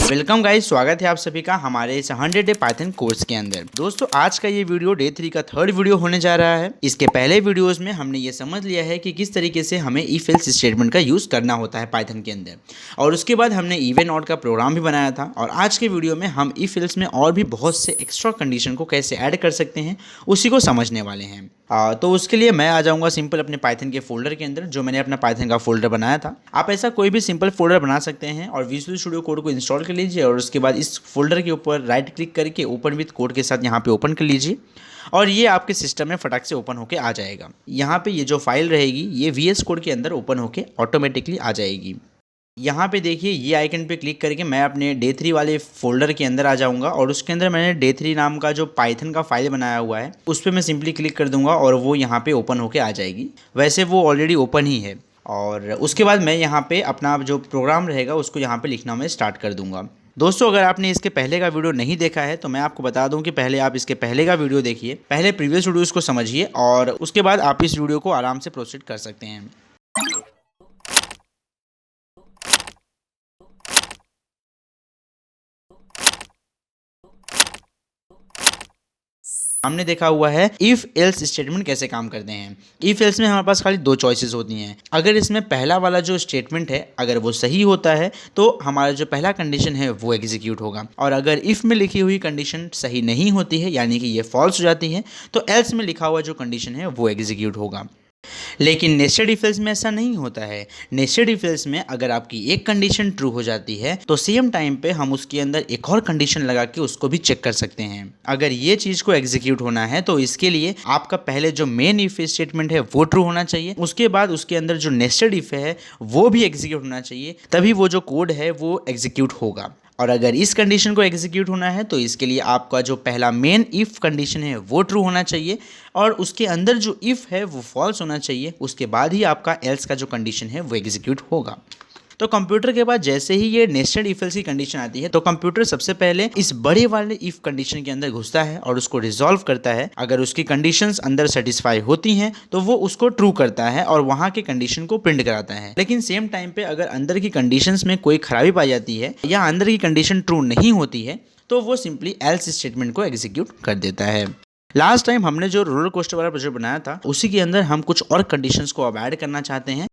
Welcome guys, स्वागत है आप सभी का हमारे इस 100 डे पाइथन कोर्स के अंदर। दोस्तों, आज का ये वीडियो डे 3 का थर्ड वीडियो होने जा रहा है। इसके पहले वीडियोस में हमने ये समझ लिया है कि किस तरीके से हमें इफ एल्स स्टेटमेंट का यूज़ करना होता है पाइथन के अंदर, और उसके बाद हमने इवन ऑड का प्रोग्राम भी बनाया था। और आज के वीडियो में हम इफ एल्स में और भी बहुत से एक्स्ट्रा कंडीशन को कैसे ऐड कर सकते हैं उसी को समझने वाले हैं। तो उसके लिए मैं आ जाऊंगा सिंपल अपने पाइथन के फोल्डर के अंदर, जो मैंने अपना पाइथन का फोल्डर बनाया था। आप ऐसा कोई भी सिंपल फोल्डर बना सकते हैं और विजुअल स्टूडियो कोड को इंस्टॉल कर लीजिए, और उसके बाद इस फोल्डर के ऊपर राइट क्लिक करके ओपन विद कोड के साथ यहाँ पे ओपन कर लीजिए, और ये आपके सिस्टम में फटाक से ओपन होके आ जाएगा। यहाँ पे ये जो फाइल रहेगी ये VS कोड के अंदर ओपन होके ऑटोमेटिकली आ जाएगी। यहाँ पे देखिए, ये आइकन पे क्लिक करके मैं अपने डे 3 वाले फोल्डर के अंदर आ जाऊँगा, और उसके अंदर मैंने डे 3 नाम का जो पाइथन का फाइल बनाया हुआ है उस पर मैं सिंपली क्लिक कर दूंगा और वो यहाँ पे ओपन होके आ जाएगी। वैसे वो ऑलरेडी ओपन ही है, और उसके बाद मैं यहाँ पे अपना जो प्रोग्राम रहेगा उसको यहाँ पे लिखना मैं स्टार्ट कर दूंगा। दोस्तों, अगर आपने इसके पहले का वीडियो नहीं देखा है तो मैं आपको बता दूं कि पहले आप इसके पहले का वीडियो देखिए, पहले प्रीवियस वीडियोस को समझिए, और उसके बाद आप इस वीडियो को आराम से प्रोसीड कर सकते हैं। हमने देखा हुआ है इफ एल्स स्टेटमेंट कैसे काम करते हैं। इफ एल्स में हमारे पास खाली दो चॉइसेस होती हैं। अगर इसमें पहला वाला जो स्टेटमेंट है अगर वो सही होता है तो हमारा जो पहला कंडीशन है वो एग्जीक्यूट होगा, और अगर इफ में लिखी हुई कंडीशन सही नहीं होती है यानी कि ये फॉल्स हो जाती है तो एल्स में लिखा हुआ जो कंडीशन है वो एग्जीक्यूट होगा। लेकिन नेस्टेड इफ एल्स में ऐसा नहीं होता है। नेस्टेड इफ एल्स में अगर आपकी एक कंडीशन ट्रू हो जाती है तो सेम टाइम पे हम उसके अंदर एक और कंडीशन लगा के उसको भी चेक कर सकते हैं। अगर ये चीज़ को एग्जीक्यूट होना है तो इसके लिए आपका पहले जो मेन इफ स्टेटमेंट है वो ट्रू होना चाहिए, उसके बाद उसके अंदर जो नेस्टेड इफ है वो भी एग्जीक्यूट होना चाहिए, तभी वो जो कोड है वो एग्जीक्यूट होगा। और अगर इस कंडीशन को एग्जीक्यूट होना है तो इसके लिए आपका जो पहला मेन इफ़ कंडीशन है वो ट्रू होना चाहिए, और उसके अंदर जो इफ़ है वो फॉल्स होना चाहिए। उसके बाद ही आपका एल्स का जो कंडीशन है वो एग्जीक्यूट होगा। तो कंप्यूटर के बाद जैसे ही ये नेस्टेड इफ एल्स की कंडीशन आती है तो कंप्यूटर सबसे पहले इस बड़े वाले इफ कंडीशन के अंदर घुसता है और उसको रिजॉल्व करता है। अगर उसकी कंडीशंस अंदर सेटिस्फाई होती हैं तो वो उसको ट्रू करता है और वहां के कंडीशन को प्रिंट कराता है। लेकिन सेम टाइम पे अगर अंदर की कंडीशंस में कोई खराबी पाई जाती है या अंदर की कंडीशन ट्रू नहीं होती है तो वो सिंपली एल्स स्टेटमेंट को एग्जीक्यूट कर देता है। लास्ट टाइम हमने जो रोलर कोस्टर वाला प्रोजेक्ट बनाया था उसी के अंदर हम कुछ और कंडीशंस को अब ऐड करना चाहते हैं।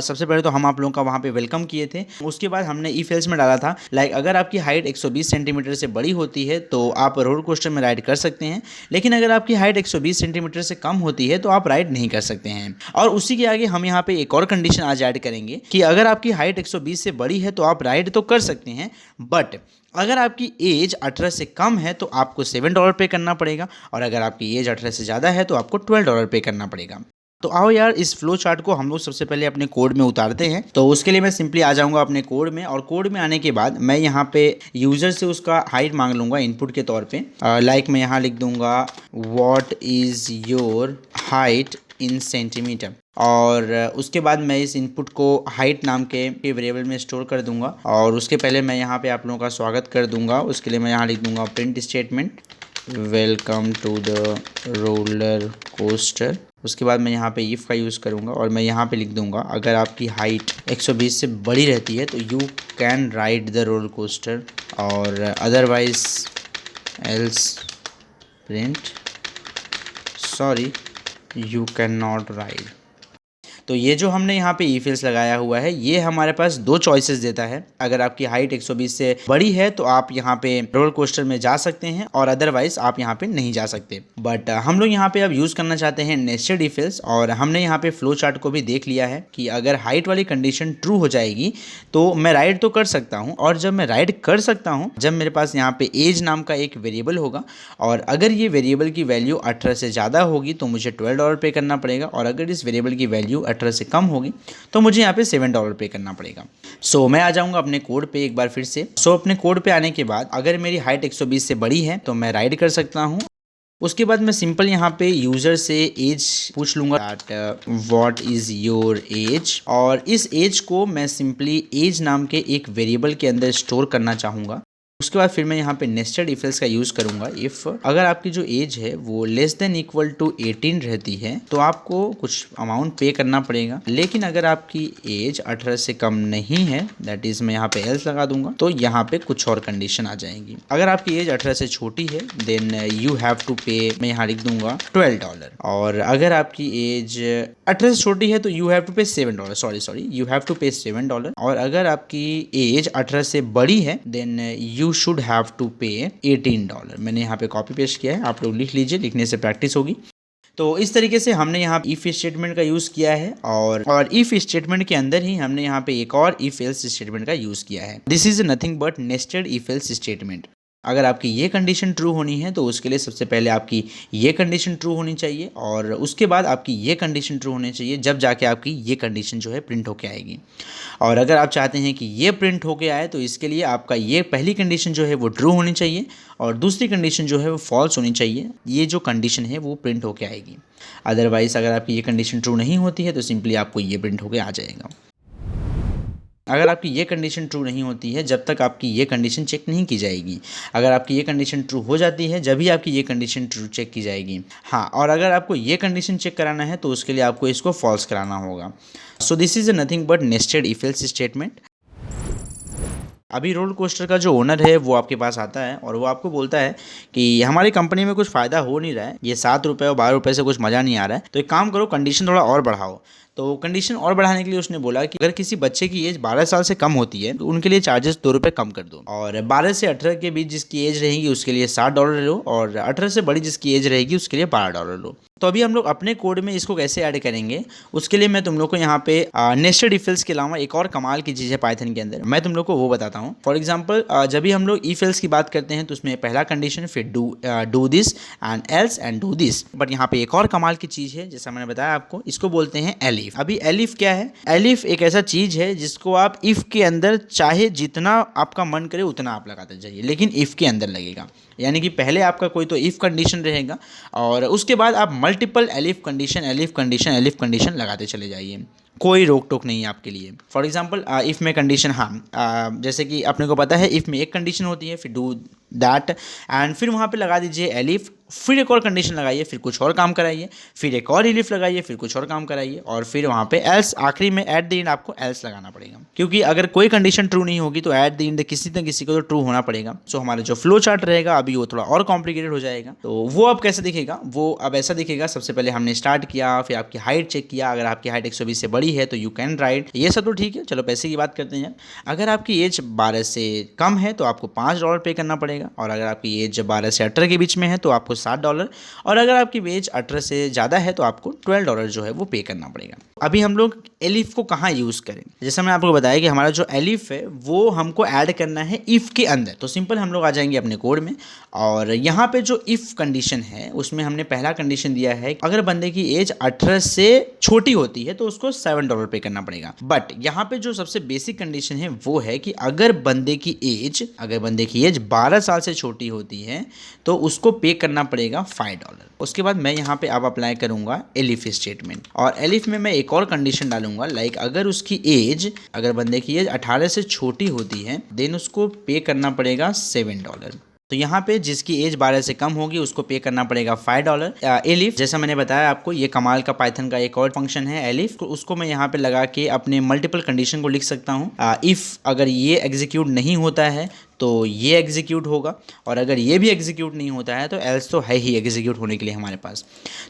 सबसे पहले तो हम आप लोगों का वहाँ पे वेलकम किए थे, उसके बाद हमने इफ एल्स में डाला था अगर आपकी हाइट 120 सेंटीमीटर से बड़ी होती है तो आप रोलर कोस्टर में राइड कर सकते हैं, लेकिन अगर आपकी हाइट 120 सेंटीमीटर से कम होती है तो आप राइड नहीं कर सकते हैं। और उसी के आगे हम यहाँ पे एक और कंडीशन आज ऐड करेंगे कि अगर आपकी हाइट 120 से बड़ी है तो आप राइड तो कर सकते हैं, बट अगर आपकी एज 18 से कम है तो आपको $7 पे करना पड़ेगा, और अगर आपकी एज 18 से ज़्यादा है तो आपको $12 पे करना पड़ेगा। तो आओ यार, इस फ्लो चार्ट को हम लोग सबसे पहले अपने कोड में उतारते हैं। तो उसके लिए मैं सिंपली आ जाऊंगा अपने कोड में, और कोड में आने के बाद मैं यहाँ पे यूज़र से उसका हाइट मांग लूँगा इनपुट के तौर पे। मैं यहाँ लिख दूँगा what is your height in centimetre, और उसके बाद मैं इस इनपुट को हाइट नाम के वेरिएबल में स्टोर कर दूंगा। और उसके पहले मैं यहाँ पे आप लोगों का स्वागत कर दूंगा। उसके लिए मैं यहाँ लिख दूंगा print statement welcome to the roller coaster. उसके बाद मैं यहाँ पे इफ़ का यूज़ करूँगा और मैं यहाँ पे लिख दूंगा अगर आपकी हाइट 120 से बड़ी रहती है तो you can ride the roller coaster, और otherwise else print sorry you can not ride. तो ये जो हमने यहाँ पे इफ एल्स लगाया हुआ है ये हमारे पास दो चॉइसेस देता है। अगर आपकी हाइट 120 से बड़ी है तो आप यहाँ पे रोलर कोस्टर में जा सकते हैं, और अदरवाइज आप यहाँ पे नहीं जा सकते। बट हम लोग यहाँ पे अब यूज़ करना चाहते हैं नेस्टेड इफ एल्स, और हमने यहाँ पे फ्लो चार्ट को भी देख लिया है कि अगर हाइट वाली कंडीशन ट्रू हो जाएगी तो मैं राइड तो कर सकता हूँ, और जब मैं राइड कर सकता हूँ जब मेरे पास यहाँ पे एज नाम का एक वेरिएबल होगा, और अगर ये वेरिएबल की वैल्यू 18 से ज़्यादा होगी तो मुझे $12 पे करना पड़ेगा, और अगर इस वेरिएबल की वैल्यू 18 से कम होगी तो मुझे यहाँ पे $7 पे करना पड़ेगा। सो मैं आ जाऊंगा अपने कोड पे एक बार फिर से। अपने कोड पे आने के बाद अगर मेरी हाइट 120 से बड़ी है तो मैं राइड कर सकता हूँ। उसके बाद मैं सिंपल यहाँ पे यूज़र से एज पूछ लूँगा व्हाट इज़ योर एज, और इस एज को मैं सिंपली एज नाम के एक वेरिएबल के अंदर स्टोर करना चाहूँगा। उसके बाद फिर मैं यहाँ पे नेस्टेड इफ एल्स का यूज़ करूँगा। इफ़ अगर आपकी जो एज है वो लेस देन इक्वल टू 18 रहती है तो आपको कुछ अमाउंट पे करना पड़ेगा, लेकिन अगर आपकी एज 18 से कम नहीं है, दैट इज़ मैं यहाँ पे एल्स लगा दूंगा, तो यहाँ पे कुछ और कंडीशन आ जाएंगी। अगर आपकी एज 18 से छोटी है देन यू हैव टू पे, मैं यहाँ लिख दूंगा $12। और अगर आपकी एज 18 से छोटी है तो यू हैव टू पे $7, सॉरी यू हैव टू पे $7। और अगर आपकी एज 18 से बड़ी है then you should have to pay $18। मैंने यहाँ पे कॉपी पेस्ट किया है, आप लोग लिख लीजिए, लिखने से प्रैक्टिस होगी। तो इस तरीके से हमने यहाँ इफ़ स्टेटमेंट का यूज़ किया है और इफ़ स्टेटमेंट के अंदर ही हमने यहाँ पे एक और इफ एल्स स्टेटमेंट का यूज़ किया है। This is nothing but nested if else statement. अगर आपकी ये कंडीशन ट्रू होनी है तो उसके लिए सबसे पहले आपकी ये कंडीशन ट्रू होनी चाहिए और उसके बाद आपकी ये कंडीशन ट्रू होनी चाहिए, जब जाके आपकी ये कंडीशन जो है प्रिंट होके आएगी। और अगर आप चाहते हैं कि ये प्रिंट होके आए तो इसके लिए आपका ये पहली कंडीशन जो है वो ट्रू होनी चाहिए और दूसरी कंडीशन जो है वो फॉल्स होनी चाहिए। ये जो कंडीशन है वो प्रिंट होके आएगी। अदरवाइज़ अगर आपकी ये कंडीशन ट्रू नहीं होती है तो सिंपली आपको ये प्रिंट होके आ जाएगा। अगर आपकी ये कंडीशन ट्रू नहीं होती है जब तक आपकी ये कंडीशन चेक नहीं की जाएगी। अगर आपकी ये कंडीशन ट्रू हो जाती है जब ही आपकी ये कंडीशन ट्रू चेक की जाएगी। हाँ, और अगर आपको ये कंडीशन चेक कराना है तो उसके लिए आपको इसको फॉल्स कराना होगा। So this is nothing but nested if else statement. अभी रोलर कोस्टर का जो ओनर है वो आपके पास आता है और वो आपको बोलता है कि हमारी कंपनी में कुछ फ़ायदा हो नहीं रहा है, ये 7 रुपये और 12 रुपये से कुछ मज़ा नहीं आ रहा है, तो एक काम करो कंडीशन थोड़ा और बढ़ाओ। तो कंडीशन और बढ़ाने के लिए उसने बोला कि अगर किसी बच्चे की एज 12 साल से कम होती है तो उनके लिए चार्जेस 2 रुपये कम कर दो, और 12 से 18 के बीच जिसकी एज रहेगी उसके लिए $60 लो, और 18 से बड़ी जिसकी एज रहेगी उसके लिए $12 लो। तो अभी हम लोग अपने कोड में इसको कैसे ऐड करेंगे, उसके लिए मैं तुम लोग को यहाँ पे नेस्टेड इफ एल्स के अलावा एक और कमाल की चीज़ है पाइथन के अंदर, मैं तुम लोग को वो बताता हूँ। फॉर एग्जांपल जब भी हम लोग इफ एल्स की बात करते हैं तो उसमें पहला कंडीशन फिर do this and else and do this, but यहाँ पे एक और कमाल की चीज़ है जैसा मैंने बताया आपको, इसको बोलते हैं एलिफ। अभी एलिफ क्या है? एलिफ एक ऐसा चीज़ है जिसको आप इफ़ के अंदर चाहे जितना आपका मन करे उतना आप लगाते जाइए, लेकिन इफ़ के अंदर लगेगा। यानी कि पहले आपका कोई तो इफ़ कंडीशन रहेगा और उसके बाद आप मल्टीपल एलिफ कंडीशन लगाते चले जाइए, कोई रोक टोक नहीं है आपके लिए। फॉर एग्जांपल इफ़ में कंडीशन, जैसे कि अपने को पता है इफ़ में एक कंडीशन होती है, फिर डू दैट एंड फिर वहाँ पे लगा दीजिए एलिफ, फिर एक और कंडीशन लगाइए, फिर कुछ और काम कराइए, फिर एक और एलिफ लगाइए, फिर कुछ और काम कराइए, और फिर वहाँ पे एल्स, आखिरी में एट द एंड आपको एल्स लगाना पड़ेगा, क्योंकि अगर कोई कंडीशन ट्रू नहीं होगी तो एट द एंड किसी न किसी को तो ट्रू होना पड़ेगा। सो हमारा जो फ्लो चार्ट रहेगा अभी वो थोड़ा और कॉम्प्लिकेटेड हो जाएगा। तो वो अब कैसे दिखेगा? वो अब ऐसा दिखेगा, सबसे पहले हमने स्टार्ट किया, फिर आपकी हाइट चेक किया, अगर आपकी हाइट 120 से बड़ी है तो यू कैन राइट, ये सब तो ठीक है, चलो पैसे की बात करते हैं। अगर आपकी एज 12 से कम है तो आपको $5 पे करना पड़ेगा, और अगर आपकी एज 12 से 18 के बीच में है तो आपको $7, और अगर आपकी एज 18 से ज़्यादा है तो आपको $12 जो है वो पे करना पड़ेगा। अभी हम लोग एलिफ को कहाँ यूज़ करें? जैसा मैंने आपको बताया कि हमारा जो एलिफ है वो हमको ऐड करना है इफ़ के अंदर। तो सिंपल हम लोग आ जाएंगे अपने कोड में, और यहाँ पे जो इफ़ कंडीशन है उसमें हमने पहला कंडीशन दिया है अगर बंदे की एज 18 से छोटी होती है तो उसको $7 पे करना पड़ेगा। बट यहाँ पे जो सबसे बेसिक कंडीशन है वो है कि अगर बंदे की एज 12 साल से छोटी होती है तो उसको पे करना पड़ेगा $5। उसके बाद मैं यहाँ पे अब अप्लाई करूँगा एलिफ स्टेटमेंट, और एलिफ में मैं एक और कंडीशन डालूंगा, लाइक अगर बंदे की एज 18 से छोटी होती है देन उसको पे करना पड़ेगा $7। तो यहाँ पे जिसकी एज 12 से कम होगी उसको पे करना पड़ेगा $5। एलिफ, जैसा मैंने बताया आपको, ये कमाल का पाइथन का एक और फंक्शन है एलिफ, उसको मैं यहाँ पे लगा के अपने मल्टीपल कंडीशन को लिख सकता हूँ। इफ़ अगर ये एग्जीक्यूट नहीं होता है तो ये एग्जीक्यूट होगा, और अगर ये भी एग्जीक्यूट नहीं होता है तो एल्स तो है ही एग्जीक्यूट होने के लिए हमारे पास।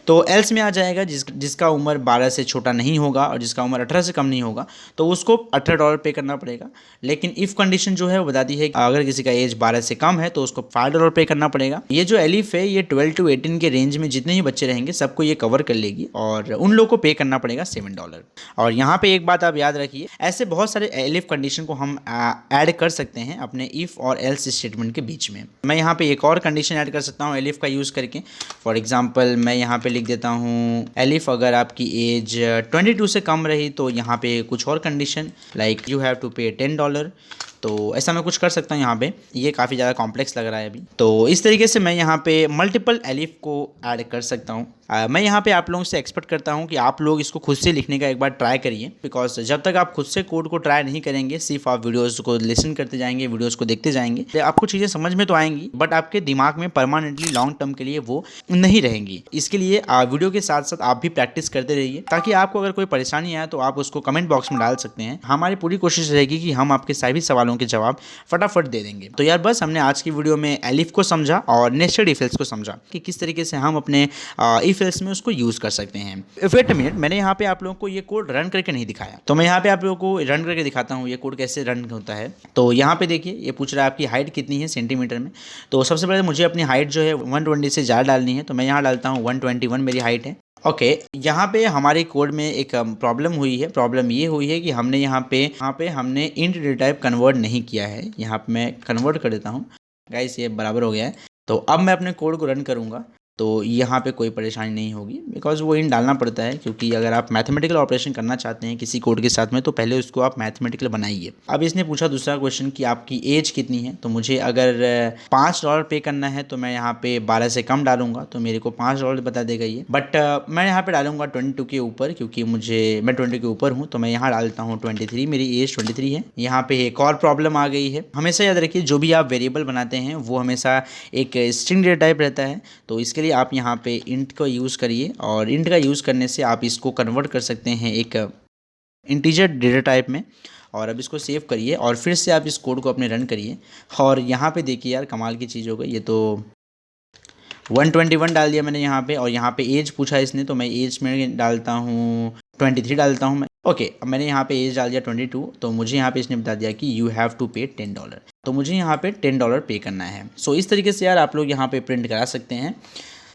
तो एल्स में आ जाएगा जिसका उम्र 12 से छोटा नहीं होगा और जिसका उम्र 18 से कम नहीं होगा तो उसको $18 पे करना पड़ेगा। लेकिन इफ़ कंडीशन जो है वो बताती है कि अगर किसी का एज 12 से कम है तो उसको $5 पे करना पड़ेगा। ये जो एलिफ है ये 12 to 18 के रेंज में जितने ही बच्चे रहेंगे सबको ये कवर कर लेगी, और उन लोगों को पे करना पड़ेगा $7। और यहाँ पे एक बात आप याद रखिए, ऐसे बहुत सारे एलिफ कंडीशन को हम ऐड कर सकते हैं अपने इफ़ और एल्स स्टेटमेंट के बीच में। मैं यहाँ पे एक और कंडीशन ऐड कर सकता हूँ एलिफ का यूज़ करके। फॉर एग्जांपल मैं यहाँ पे लिख देता हूँ एलिफ अगर आपकी एज 22 से कम रही तो यहाँ पे कुछ और condition, like you have to pay $10। तो ऐसा मैं कुछ कर सकता हूँ यहाँ पे, ये काफ़ी ज़्यादा कॉम्प्लेक्स लग रहा है अभी। तो इस तरीके से मैं यहाँ पे मल्टीपल एलिफ को ऐड कर सकता हूँ। मैं यहाँ पे आप लोगों से एक्सपेक्ट करता हूँ कि आप लोग इसको खुद से लिखने का एक बार ट्राई करिए, बिकॉज जब तक आप खुद से कोड को ट्राई नहीं करेंगे, सिर्फ आप वीडियोस को लिसन करते जाएंगे, वीडियोस को देखते जाएंगे, तो आपको चीज़ें समझ में तो आएंगी बट आपके दिमाग में परमानेंटली लॉन्ग टर्म के लिए वो नहीं रहेंगी। इसके लिए वीडियो के साथ साथ आप भी प्रैक्टिस करते रहिए, ताकि आपको अगर कोई परेशानी आए तो आप उसको कमेंट बॉक्स में डाल सकते हैं। हमारी पूरी कोशिश रहेगी कि हम आपके सभी सवालों के जवाब फटाफट दे देंगे। तो यार बस हमने आज की वीडियो में एलिफ को समझा और नेस्टेड इफ एल्स को समझा कि किस तरीके से हम अपने इफ एल्स में उसको यूज कर सकते हैं। वेट अ मिनट, मैंने यहाँ पे आप लोगों को ये कोड रन करके नहीं दिखाया, तो मैं यहाँ पे आप लोगों को रन करके दिखाता हूँ ये कोड कैसे रन होता है। तो यहाँ पे देखिए, ये पूछ रहा है आपकी हाइट कितनी है सेंटीमीटर में। तो सबसे पहले मुझे अपनी हाइट जो है 120 से ज़्यादा डालनी है, तो मैं यहाँ डालता हूँ 121 मेरी हाइट है। ओके, यहाँ पे हमारे कोड में एक प्रॉब्लम हुई है। प्रॉब्लम ये हुई है कि हमने यहाँ पे हमने इंट डेटा टाइप कन्वर्ट नहीं किया है। यहाँ पे मैं कन्वर्ट कर देता हूँ गाइस, ये बराबर हो गया है। तो अब मैं अपने कोड को रन करूँगा तो यहाँ पे कोई परेशानी नहीं होगी, बिकॉज वो इन डालना पड़ता है, क्योंकि अगर आप मैथमेटिकल ऑपरेशन करना चाहते हैं किसी कोड के साथ में तो पहले उसको आप मैथमेटिकल बनाइए। अब इसने पूछा दूसरा क्वेश्चन कि आपकी एज कितनी है, तो मुझे अगर $5 पे करना है तो मैं यहाँ पे 12 से कम डालूंगा तो मेरे को $5 बता देगा ये। बट मैं यहाँ पे डालूंगा 22 के ऊपर, क्योंकि मैं 20 के ऊपर हूँ, तो मैं यहाँ डालता हूँ 23, मेरी एज 23 है। यहाँ पे एक और प्रॉब्लम आ गई है। हमेशा याद रखिए, जो भी आप वेरिएबल बनाते हैं वो हमेशा एक स्ट्रिंग डेटा टाइप रहता है, तो इसके आप यहाँ पे इंट को यूज़ करिए और इंट का यूज़ करने से आप इसको कन्वर्ट कर सकते हैं एक इंटीजर डेटा टाइप में। और अब इसको सेव करिए और फिर से आप इस कोड को अपने रन करिए और यहाँ पे देखिए यार कमाल की चीज़ हो गई। ये तो 121 डाल दिया मैंने यहाँ पे, और यहाँ पे एज पूछा इसने, तो मैं एज में डालता हूँ 23 डालता हूँ मैं। ओके, अब मैंने यहाँ पे एज डाल दिया 22, तो मुझे यहाँ पे इसने बता दिया कि यू हैव टू पे $10, तो मुझे यहाँ पे $10 पे करना है। सो इस तरीके से यार आप लोग यहाँ पे प्रिंट करा सकते हैं।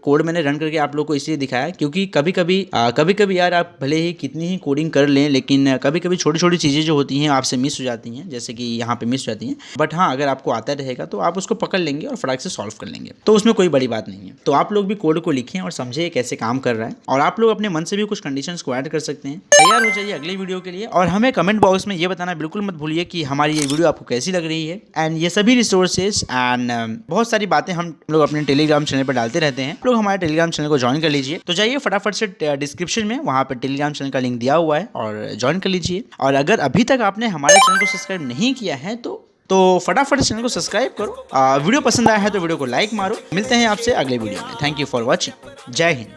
कोड मैंने रन करके आप लोग को इसलिए दिखाया क्योंकि कभी कभी यार आप भले ही कितनी ही कोडिंग कर लें, लेकिन कभी कभी छोटी छोटी चीज़ें जो होती हैं आपसे मिस हो जाती हैं, जैसे कि यहाँ पे मिस हो जाती हैं। बट हाँ, अगर आपको आता रहेगा तो आप उसको पकड़ लेंगे और फटाक से सॉल्व कर लेंगे, तो उसमें कोई बड़ी बात नहीं है। तो आप लोग भी कोड को लिखें और समझे कैसे काम कर रहा है, और आप लोग अपने मन से भी कुछ कंडीशंस को ऐड कर सकते हैं। तैयार हो जाइए अगली वीडियो के लिए, और हमें कमेंट बॉक्स में ये बताना बिल्कुल मत भूलिए कि हमारी ये वीडियो आपको कैसी लग रही है। एंड ये सभी रिसोर्सेज एंड बहुत सारी बातें हम लोग अपने टेलीग्राम चैनल पर डालते रहते हैं। लोग हमारे टेलीग्राम चैनल को ज्वाइन कर लीजिए। तो जाइए फटाफट से डिस्क्रिप्शन में वहां पर टेलीग्राम चैनल का लिंक दिया हुआ है और ज्वाइन कर लीजिए। और अगर अभी तक आपने हमारे चैनल को सब्सक्राइब नहीं किया है तो फटाफट चैनल को सब्सक्राइब करो। वीडियो पसंद आया है तो वीडियो को लाइक मारो। मिलते हैं आपसे अगले वीडियो में। Thank you for watching. जय हिंद।